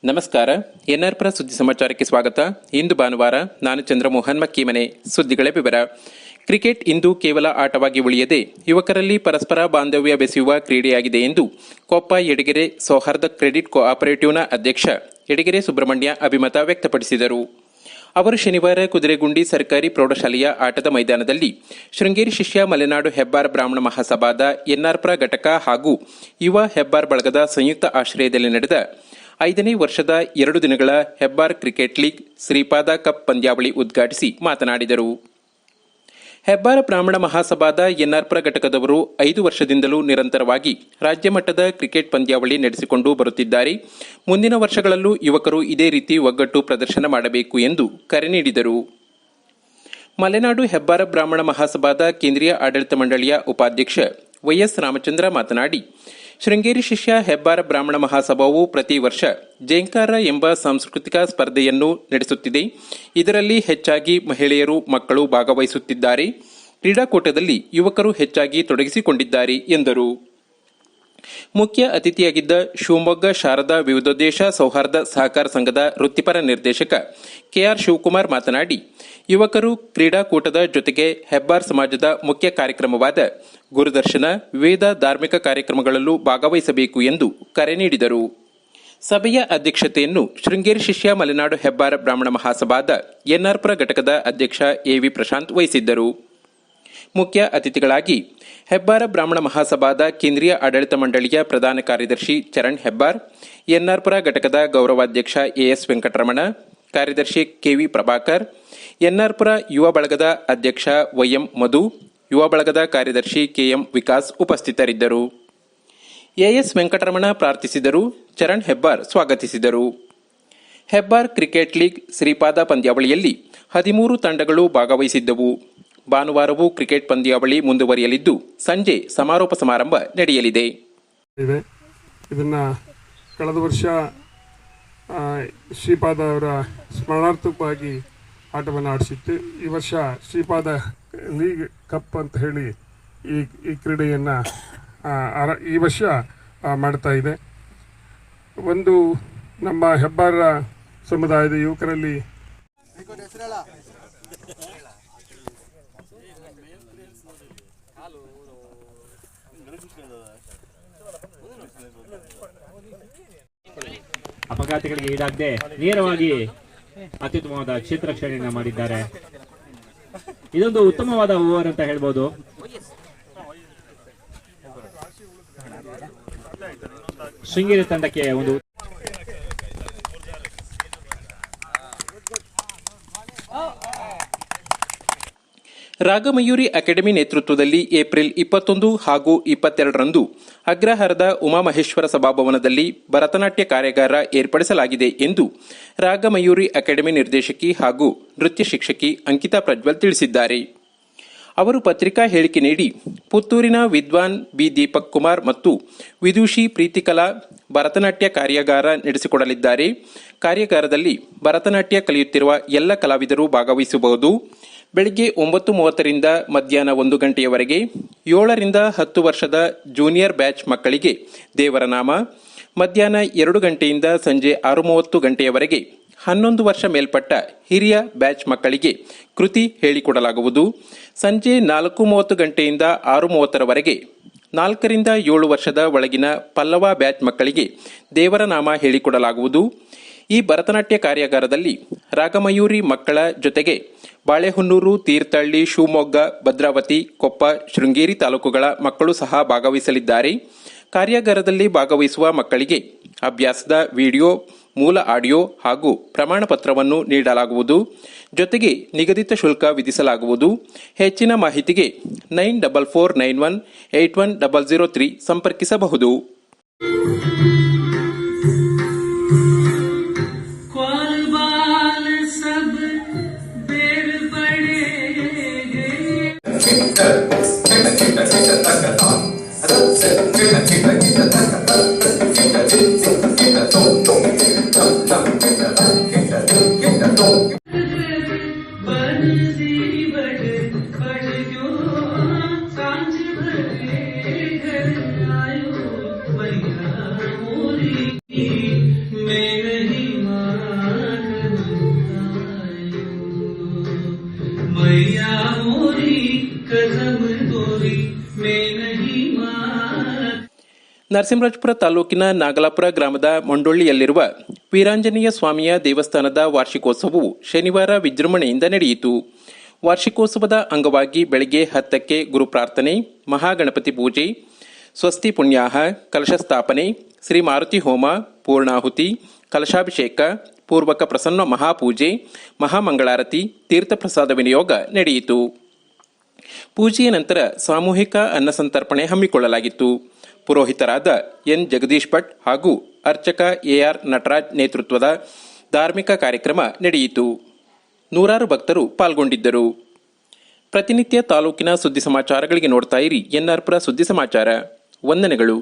ನಮಸ್ಕಾರ. ಎನ್ಆರ್ ಪರ ಸುದ್ದಿ ಸಮಾಚಾರಕ್ಕೆ ಸ್ವಾಗತ. ಇಂದು ಭಾನುವಾರ. ನಾನು ಚಂದ್ರಮೋಹನ್ ಮಕ್ಕಿಮನೆ. ಸುದ್ದಿಗಳ ವಿವರ. ಕ್ರಿಕೆಟ್ ಇಂದು ಕೇವಲ ಆಟವಾಗಿ ಉಳಿಯದೆ ಯುವಕರಲ್ಲಿ ಪರಸ್ಪರ ಬಾಂಧವ್ಯ ಬೆಸೆಯುವ ಕ್ರೀಡೆಯಾಗಿದೆ ಎಂದು ಕೊಪ್ಪ ಯಡಗೆರೆ ಸೌಹಾರ್ದ ಕ್ರೆಡಿಟ್ ಕೋಆಪರೇಟಿವ್ನ ಅಧ್ಯಕ್ಷ ಯಡಗೆರೆ ಸುಬ್ರಹ್ಮಣ್ಯ ಅಭಿಮತ ವ್ಯಕ್ತಪಡಿಸಿದರು. ಅವರು ಶನಿವಾರ ಕುದುರೆಗುಂಡಿ ಸರ್ಕಾರಿ ಪ್ರೌಢಶಾಲೆಯ ಆಟದ ಮೈದಾನದಲ್ಲಿ ಶೃಂಗೇರಿ ಶಿಷ್ಯ ಮಲೆನಾಡು ಹೆಬ್ಬಾರ್ ಬ್ರಾಹ್ಮಣ ಮಹಾಸಭಾದ ಎನ್ಆರ್ಪುರ ಘಟಕ ಹಾಗೂ ಯುವ ಹೆಬ್ಬಾರ್ ಬಳಗದ ಸಂಯುಕ್ತ ಆಶ್ರಯದಲ್ಲಿ ನಡೆದ 5ನೇ ವರ್ಷದ 2 ದಿನಗಳ Hebbar cricket league Shripada cup ಪಂದ್ಯಾವಳಿ ಉದ್ಘಾಟಿಸಿ ಮಾತನಾಡಿದರು. ಹೆಬ್ಬಾರ್ ಬ್ರಾಹ್ಮಣ ಮಹಾಸಭಾದ ಎನ್ಆರ್ಪುರ ಘಟಕದವರು 5 ವರ್ಷದಿಂದಲೂ ನಿರಂತರವಾಗಿ ರಾಜ್ಯ ಮಟ್ಟದ ಕ್ರಿಕೆಟ್ ಪಂದ್ಯಾವಳಿ ನಡೆಸಿಕೊಂಡು ಬರುತ್ತಿದ್ದಾರೆ. ಮುಂದಿನ ವರ್ಷಗಳಲ್ಲೂ ಯುವಕರು ಇದೇ ರೀತಿ ಒಗ್ಗಟ್ಟು ಪ್ರದರ್ಶನ ಮಾಡಬೇಕು ಎಂದು ಕರೆ ನೀಡಿದರು. ಮಲೆನಾಡು ಹೆಬ್ಬಾರ ಬ್ರಾಹ್ಮಣ ಮಹಾಸಭಾದ ಕೇಂದ್ರೀಯ ಆಡಳಿತ ಮಂಡಳಿಯ ಉಪಾಧ್ಯಕ್ಷ ವೈಎಸ್ ರಾಮಚಂದ್ರ ಮಾತನಾಡಿ, ಶೃಂಗೇರಿ ಶಿಷ್ಯ ಹೆಬ್ಬಾರ ಬ್ರಾಹ್ಮಣ ಮಹಾಸಭಾವು ಪ್ರತಿ ವರ್ಷ ಜೇಂಕಾರ ಎಂಬ ಸಾಂಸ್ಕೃತಿಕ ಸ್ಪರ್ಧೆಯನ್ನು ನಡೆಸುತ್ತಿದೆ. ಇದರಲ್ಲಿ ಹೆಚ್ಚಾಗಿ ಮಹಿಳೆಯರು, ಮಕ್ಕಳು ಭಾಗವಹಿಸುತ್ತಿದ್ದಾರೆ. ಕ್ರೀಡಾಕೂಟದಲ್ಲಿ ಯುವಕರು ಹೆಚ್ಚಾಗಿ ತೊಡಗಿಸಿಕೊಂಡಿದ್ದಾರೆ ಎಂದರು. ಮುಖ್ಯ ಅತಿಥಿಯಾಗಿದ್ದ ಶಿವಮೊಗ್ಗ ಶಾರದಾ ವಿವಿಧೋದ್ದೇಶ ಸೌಹಾರ್ದ ಸಹಕಾರ ಸಂಘದ ವೃತ್ತಿಪರ ನಿರ್ದೇಶಕ ಕೆಆರ್ ಶಿವಕುಮಾರ್ ಮಾತನಾಡಿ, ಯುವಕರು ಕ್ರೀಡಾಕೂಟದ ಜೊತೆಗೆ ಹೆಬ್ಬಾರ್ ಸಮಾಜದ ಮುಖ್ಯ ಕಾರ್ಯಕ್ರಮವಾದ ಗುರುದರ್ಶನ, ವಿವಿಧ ಧಾರ್ಮಿಕ ಕಾರ್ಯಕ್ರಮಗಳಲ್ಲೂ ಭಾಗವಹಿಸಬೇಕು ಎಂದು ಕರೆ ನೀಡಿದರು. ಸಭೆಯ ಅಧ್ಯಕ್ಷತೆಯನ್ನು ಶೃಂಗೇರಿ ಶಿಷ್ಯ ಮಲೆನಾಡು ಹೆಬ್ಬಾರ ಬ್ರಾಹ್ಮಣ ಮಹಾಸಭಾದ ಎನ್ಆರ್ಪುರ ಘಟಕದ ಅಧ್ಯಕ್ಷ ಎವಿ ಪ್ರಶಾಂತ್ ವಹಿಸಿದ್ದರು. ಮುಖ್ಯ ಅತಿಥಿಗಳಾಗಿ ಹೆಬ್ಬಾರ ಬ್ರಾಹ್ಮಣ ಮಹಾಸಭಾದ ಕೇಂದ್ರೀಯ ಆಡಳಿತ ಮಂಡಳಿಯ ಪ್ರಧಾನ ಕಾರ್ಯದರ್ಶಿ ಚರಣ್ ಹೆಬ್ಬಾರ್, ಎನ್ಆರ್ಪುರ ಘಟಕದ ಗೌರವಾಧ್ಯಕ್ಷ ಎಎಸ್ ವೆಂಕಟರಮಣ, ಕಾರ್ಯದರ್ಶಿ ಕೆವಿ ಪ್ರಭಾಕರ್, ಎನ್ಆರ್ಪುರ ಯುವ ಬಳಗದ ಅಧ್ಯಕ್ಷ ವೈಎಂ ಮಧು, ಯುವ ಬಳಗದ ಕಾರ್ಯದರ್ಶಿ ಕೆಎಂ ವಿಕಾಸ್ ಉಪಸ್ಥಿತರಿದ್ದರು. ಎಎಸ್ ವೆಂಕಟರಮಣ ಪ್ರಾರ್ಥಿಸಿದರು. ಚರಣ್ ಹೆಬ್ಬಾರ್ ಸ್ವಾಗತಿಸಿದರು. ಹೆಬ್ಬಾರ್ ಕ್ರಿಕೆಟ್ ಲೀಗ್ ಶ್ರೀಪಾದ ಪಂದ್ಯಾವಳಿಯಲ್ಲಿ 13 ತಂಡಗಳು ಭಾಗವಹಿಸಿದ್ದವು. ಭಾನುವಾರವೂ ಕ್ರಿಕೆಟ್ ಪಂದ್ಯಾವಳಿ ಮುಂದುವರಿಯಲಿದ್ದು ಸಂಜೆ ಸಮಾರೋಪ ಸಮಾರಂಭ ನಡೆಯಲಿದೆ. ಇದನ್ನ ಕಳೆದ ವರ್ಷ ಶ್ರೀಪಾದ ಅವರ ಸ್ಮರಣಾರ್ಥಕವಾಗಿ ಆಟವನ್ನು ಆಡಿಸಿತ್ತು. ಈ ವರ್ಷ ಶ್ರೀಪಾದ ಲೀಗ್ ಕಪ್ ಅಂತ ಹೇಳಿ ಈ ಕ್ರೀಡೆಯನ್ನು ಈ ವರ್ಷ ಮಾಡ್ತಾ ಇದೆ. ಒಂದು ನಮ್ಮ ಹೆಬ್ಬಾರ ಸಮುದಾಯದ ಯುವಕರಲ್ಲಿ ಅಪಘಾತಗಳಿಗೆ ಈಡಾಗದೆ ನೇರವಾಗಿ ಅತ್ಯುತ್ತಮವಾದ ಕ್ಷೇತ್ರ ರಕ್ಷಣೆಯನ್ನು ಮಾಡಿದ್ದಾರೆ. ಇದೊಂದು ಉತ್ತಮವಾದ ಓವರ್ ಅಂತ ಹೇಳ್ಬೋದು. ಶೃಂಗೇರಿ ತಂಡಕ್ಕೆ ಒಂದು ರಾಗಮಯೂರಿ ಅಕಾಡೆಮಿ ನೇತೃತ್ವದಲ್ಲಿ ಏಪ್ರಿಲ್ 21 ಹಾಗೂ 22ರಂದು ಅಗ್ರಹಾರದ ಉಮಾಮಹೇಶ್ವರ ಸಭಾಭವನದಲ್ಲಿ ಭರತನಾಟ್ಯ ಕಾರ್ಯಾಗಾರ ಏರ್ಪಡಿಸಲಾಗಿದೆ ಎಂದು ರಾಗಮಯೂರಿ ಅಕಾಡೆಮಿ ನಿರ್ದೇಶಕಿ ಹಾಗೂ ನೃತ್ಯ ಶಿಕ್ಷಕಿ ಅಂಕಿತಾ ಪ್ರಜ್ವಲ್ ತಿಳಿಸಿದ್ದಾರೆ. ಅವರು ಪತ್ರಿಕಾ ಹೇಳಿಕೆ ನೀಡಿ, ಪುತ್ತೂರಿನ ವಿದ್ವಾನ್ ಬಿ ದೀಪಕ್ ಕುಮಾರ್ ಮತ್ತು ವಿದೂಷಿ ಪ್ರೀತಿಕಲಾ ಭರತನಾಟ್ಯ ಕಾರ್ಯಾಗಾರ ನಡೆಸಿಕೊಡಲಿದ್ದಾರೆ. ಕಾರ್ಯಾಗಾರದಲ್ಲಿ ಭರತನಾಟ್ಯ ಕಲಿಯುತ್ತಿರುವ ಎಲ್ಲ ಕಲಾವಿದರು ಭಾಗವಹಿಸಬಹುದು. ಬೆಳಗ್ಗೆ 9:30ರಿಂದ ಮಧ್ಯಾಹ್ನ 1 ಗಂಟೆಯವರೆಗೆ 7ರಿಂದ 10 ವರ್ಷದ ಜೂನಿಯರ್ ಬ್ಯಾಚ್ ಮಕ್ಕಳಿಗೆ ದೇವರನಾಮ, ಮಧ್ಯಾಹ್ನ 2 ಗಂಟೆಯಿಂದ ಸಂಜೆ 6:30 ಗಂಟೆಯವರೆಗೆ 11 ವರ್ಷ ಮೇಲ್ಪಟ್ಟ ಹಿರಿಯ ಬ್ಯಾಚ್ ಮಕ್ಕಳಿಗೆ ಕೃತಿ ಹೇಳಿಕೊಡಲಾಗುವುದು. ಸಂಜೆ 4:30 ಗಂಟೆಯಿಂದ 6:30ರವರೆಗೆ 4ರಿಂದ 7 ವರ್ಷದ ಒಳಗಿನ ಪಲ್ಲವ ಬ್ಯಾಚ್ ಮಕ್ಕಳಿಗೆ ದೇವರನಾಮ ಹೇಳಿಕೊಡಲಾಗುವುದು. ಈ ಭರತನಾಟ್ಯ ಕಾರ್ಯಾಗಾರದಲ್ಲಿ ರಾಗಮಯೂರಿ ಮಕ್ಕಳ ಜೊತೆಗೆ ಬಾಳೆಹೊನ್ನೂರು, ತೀರ್ಥಹಳ್ಳಿ, ಶಿವಮೊಗ್ಗ, ಭದ್ರಾವತಿ, ಕೊಪ್ಪ, ಶೃಂಗೇರಿ ತಾಲೂಕುಗಳ ಮಕ್ಕಳು ಸಹ ಭಾಗವಹಿಸಲಿದ್ದಾರೆ. ಕಾರ್ಯಾಗಾರದಲ್ಲಿ ಭಾಗವಹಿಸುವ ಮಕ್ಕಳಿಗೆ ಅಭ್ಯಾಸದ ವಿಡಿಯೋ, ಮೂಲ ಆಡಿಯೋ ಹಾಗೂ ಪ್ರಮಾಣ ಪತ್ರವನ್ನು ನೀಡಲಾಗುವುದು. ಜೊತೆಗೆ ನಿಗದಿತ ಶುಲ್ಕ ವಿಧಿಸಲಾಗುವುದು. ಹೆಚ್ಚಿನ ಮಾಹಿತಿಗೆ 9449181003 ಸಂಪರ್ಕಿಸಬಹುದು. मैं नहीं ನರಸಿಂಹರಾಜಪುರ ತಾಲೂಕಿನ ನಾಗಲಾಪುರ ಗ್ರಾಮದ ಮೊಂಡೊಳ್ಳಿಯಲ್ಲಿರುವ ವೀರಾಂಜನೇಯ ಸ್ವಾಮಿಯ ದೇವಸ್ಥಾನದ ವಾರ್ಷಿಕೋತ್ಸವವು ಶನಿವಾರ ವಿಜೃಂಭಣೆಯಿಂದ ನಡೆಯಿತು. ವಾರ್ಷಿಕೋತ್ಸವದ ಅಂಗವಾಗಿ ಬೆಳಗ್ಗೆ 10ಕ್ಕೆ ಗುರುಪ್ರಾರ್ಥನೆ, ಮಹಾಗಣಪತಿ ಪೂಜೆ, ಸ್ವಸ್ತಿ ಪುಣ್ಯಾಹ, ಕಲಶ ಸ್ಥಾಪನೆ, ಶ್ರೀ ಮಾರುತಿ ಹೋಮ, ಪೂರ್ಣಾಹುತಿ, ಕಲಶಾಭಿಷೇಕ, ಪೂರ್ವಕ ಪ್ರಸನ್ನ ಮಹಾಪೂಜೆ, ಮಹಾಮಂಗಳಾರತಿ, ತೀರ್ಥಪ್ರಸಾದ ವಿನಿಯೋಗ ನಡೆಯಿತು. ಪೂಜೆಯ ನಂತರ ಸಾಮೂಹಿಕ ಅನ್ನಸಂತರ್ಪಣೆ ಹಮ್ಮಿಕೊಳ್ಳಲಾಗಿತ್ತು. ಪುರೋಹಿತರಾದ ಎನ್ ಜಗದೀಶ್ ಭಟ್ ಹಾಗೂ ಅರ್ಚಕ ಎಆರ್ ನಟರಾಜ್ ನೇತೃತ್ವದ ಧಾರ್ಮಿಕ ಕಾರ್ಯಕ್ರಮ ನಡೆಯಿತು. ನೂರಾರು ಭಕ್ತರು ಪಾಲ್ಗೊಂಡಿದ್ದರು. ಪ್ರತಿನಿತ್ಯ ತಾಲೂಕಿನ ಸುದ್ದಿ ಸಮಾಚಾರಗಳಿಗೆ ನೋಡ್ತಾ ಇರಿ ಎನ್ಆರ್ ಪುರ ಸುದ್ದಿ ಸಮಾಚಾರ. ವಂದನೆಗಳು.